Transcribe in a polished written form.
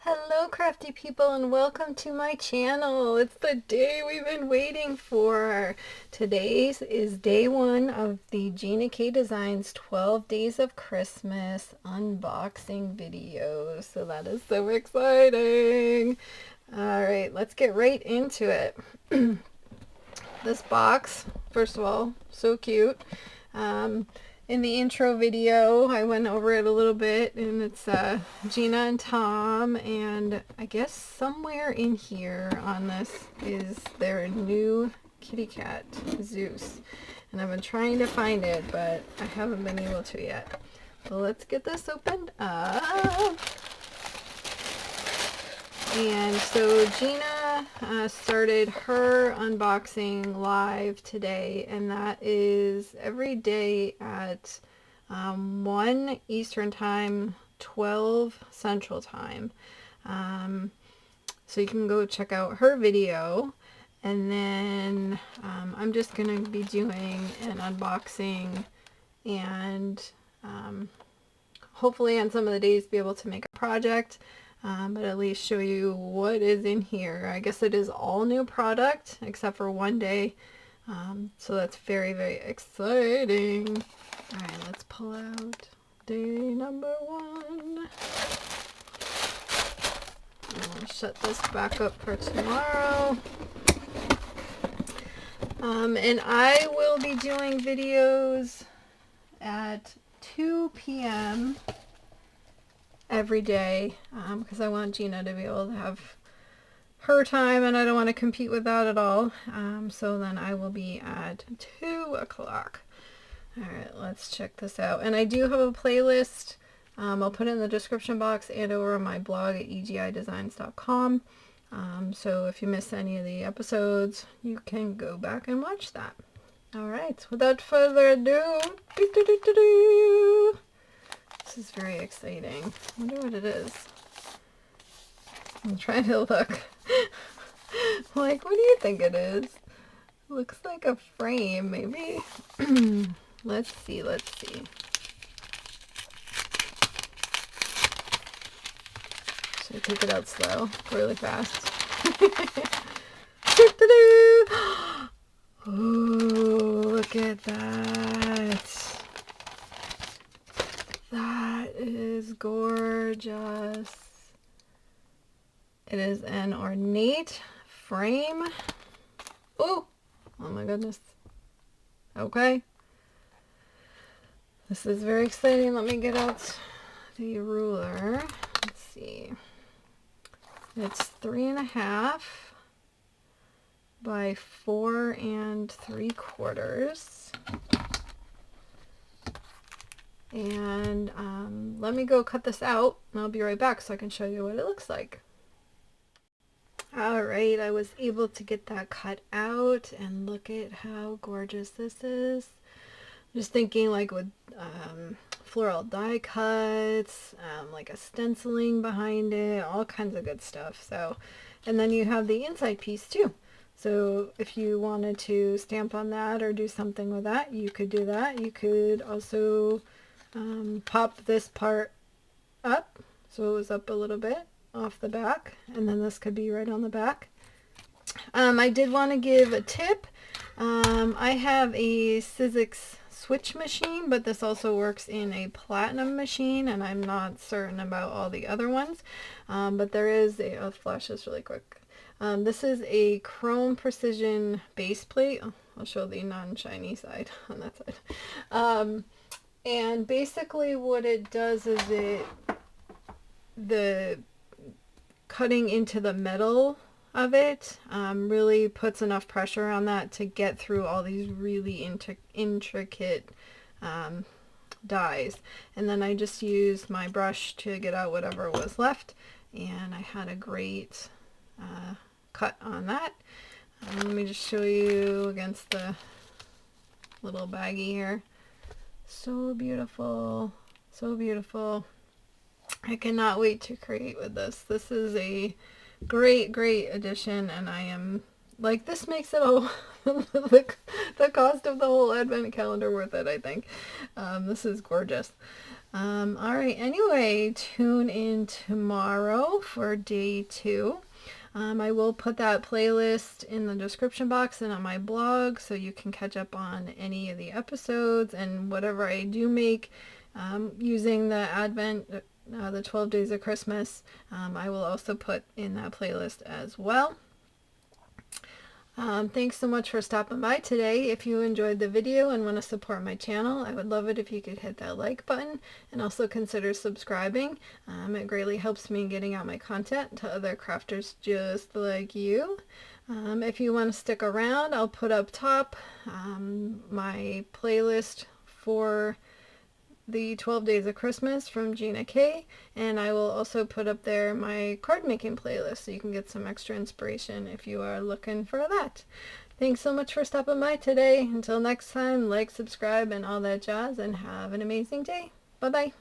Hello crafty people and welcome to my channel. It's the day we've been waiting for. Today's is day one of the Gina K Designs 12 Days of Christmas unboxing video. So that is so exciting. Alright, let's get right into it. This box, first of all, so cute. In the intro video, I went over it a little bit, and it's Gina and Tom, and I guess somewhere in here on this is their new kitty cat, Zeus. And I've been trying to find it, but I haven't been able to yet. So let's get this opened up. And so Gina started her unboxing live today, and that is every day at 1 Eastern Time, 12 Central Time. So you can go check out her video, and then I'm just going to be doing an unboxing and hopefully on some of the days be able to make a project. But at least show you what is in here. I guess it is all new product except for one day. So that's very, very exciting. Alright, let's pull out day number one. I'll shut this back up for tomorrow. And I will be doing videos at 2 p.m. every day because I want Gina to be able to have her time, and I don't want to compete with that at all. So then I will be at 2 o'clock. Alright, let's check this out. And I do have a playlist. I'll put it in the description box and over on my blog at egidesigns.com. So if you missed any of the episodes, you can go back and watch that. Alright, without further ado, this is very exciting. I wonder what it is. I'm trying to look. Like, what do you think it is? Looks like a frame, maybe. Let's see, let's see. Should I take it out slow? Really fast. Oh, look at that. That is gorgeous. It is an ornate frame. Oh my goodness. Okay. This is very exciting. Let me get out the ruler. Let's see. It's 3.5 by 4 3/4. And let me go cut this out, and I'll be right back so I can show you what it looks like. Alright, I was able to get that cut out, and look at how gorgeous this is. Just thinking like with floral die cuts, like a stenciling behind it, all kinds of good stuff. So, and then you have the inside piece too. So if you wanted to stamp on that or do something with that, you could do that. You could also pop this part up so it was up a little bit off the back, and then this could be right on the back. I did want to give a tip. I have a Sizzix switch machine, but this also works in a platinum machine, and I'm not certain about all the other ones. But there is a, I'll flash this really quick. This is a chrome precision base plate. I'll show the non-shiny side on that side. And basically what it does is the cutting into the metal of it really puts enough pressure on that to get through all these really intricate dies. And then I just used my brush to get out whatever was left, and I had a great cut on that. Let me just show you against the little baggie here. So beautiful, so beautiful. I cannot wait to create with this. This is a great addition, and I am like, this makes it all the cost of the whole advent calendar worth it, I think. This is gorgeous. All right, anyway, tune in tomorrow for day 2. I will put that playlist in the description box and on my blog so you can catch up on any of the episodes and whatever I do make using the Advent, the 12 Days of Christmas. I will also put in that playlist as well. Thanks so much for stopping by today. If you enjoyed the video and want to support my channel, I would love it if you could hit that like button and also consider subscribing. It greatly helps me in getting out my content to other crafters just like you. If you want to stick around, I'll put up top my playlist for the 12 Days of Christmas from Gina K, and I will also put up there my card making playlist so you can get some extra inspiration if you are looking for that. Thanks so much for stopping by today. Until next time, like, subscribe, and all that jazz, and have an amazing day. Bye bye.